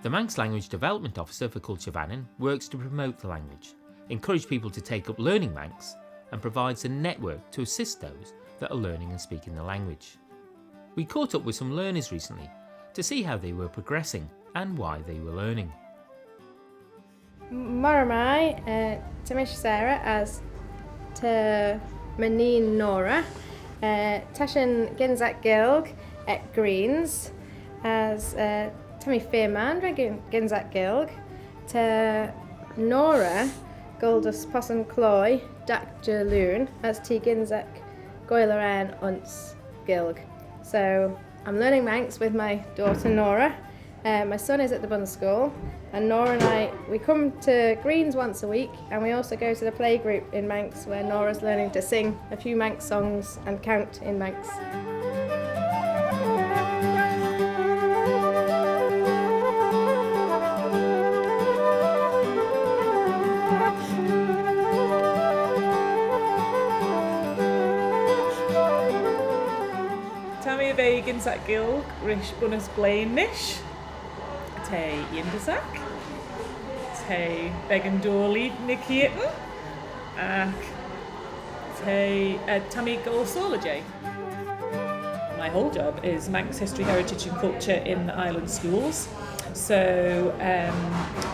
The Manx Language Development Officer for Culture works to promote the language, encourage people to take up learning Manx, and provides a network to assist those that are learning and speaking the language. We caught up with some learners recently to see how they were progressing and why they were learning. Moramai, Tamish Sarah as to Manine Nora, Tashin Ginzak Gilg at Greens as Tammy Fairman Ginzak Gilg to Nora Goldus Posson Cloy Dak Jaloon as T Ginzak Goileran Unts Gilg. So I'm learning Manx with my daughter Nora. My son is at the Bun School, and Nora and I, we come to Greens once a week, and we also go to the playgroup in Manx where Nora's learning to sing a few Manx songs and count in Manx. Tammy Vegans at Gilg, Rish Bunnas Blainish. Te Yindasak, Te Began Dorley Nikiaton, Te Tammy Golsolajay. My whole job is Manx History, Heritage and Culture in the island schools. So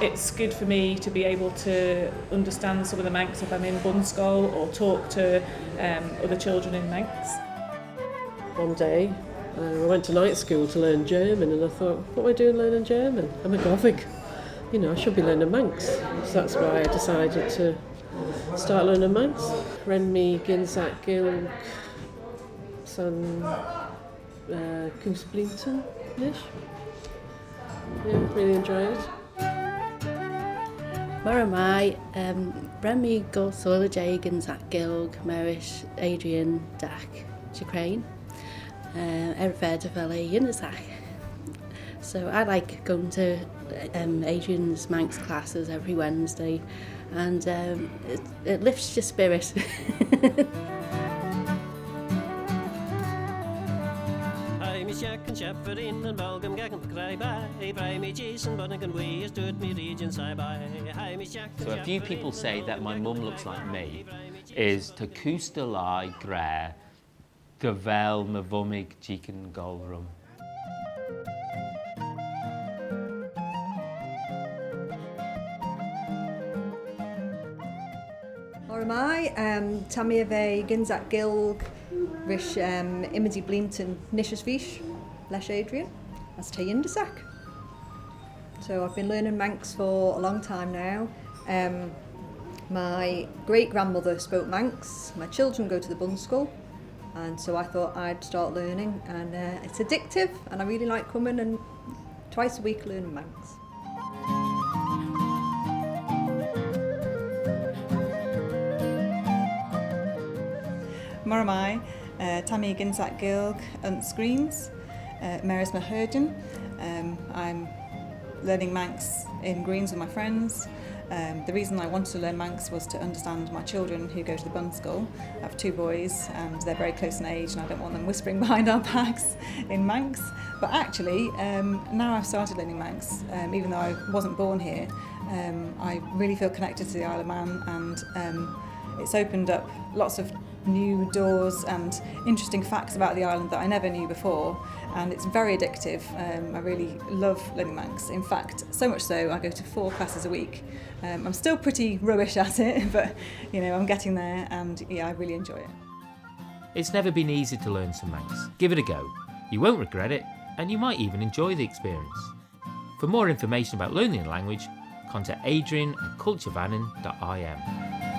it's good for me to be able to understand some of the Manx if I'm in Bunskull or talk to other children in Manx. One day I went to night school to learn German, and I thought, what am I doing learning German? I'm a Gothic. I should be learning Manx. So that's why I decided to start learning Manx. Renmi Ginzak Gilg San Goose Blinton-ish. Yeah, really enjoyed it. Maramai, Renmi Golsola Ginzak Gilg Merish Adrian Dak Ukraine. Erfed Valley Unisac. So I like going to Adrian's Manx classes every Wednesday, and it lifts your spirit. So a few people say that my mum looks like me is to Kustalai Gre Gavel Mavumig Jikan Golrum. Oramai, Tammy Ave Ginzak Gilg, Rish Imidi Blinton Nishasvish, Lesh Adrian, as Tayindasak. So I've been learning Manx for a long time now. My great grandmother spoke Manx, my children go to the Bun School. And so I thought I'd start learning, and it's addictive, and I really like coming and twice a week learning Manx. Moramai, Tammy Ginzak Gilg and Screens, Maris Maherdin. I'm learning Manx in Greens with my friends. The reason I wanted to learn Manx was to understand my children who go to the Bun School. I have 2 boys and they're very close in age, and I don't want them whispering behind our backs in Manx. But actually, now I've started learning Manx, even though I wasn't born here, I really feel connected to the Isle of Man, and it's opened up lots of new doors and interesting facts about the island that I never knew before, and it's very addictive. I really love learning Manx. In fact, so much so I go to 4 classes a week. I'm still pretty rubbish at it, but I'm getting there, and I really enjoy it. It's never been easy to learn some Manx. Give it a go. You won't regret it, and you might even enjoy the experience. For more information about learning the language, contact Adrian at culturevannon.im.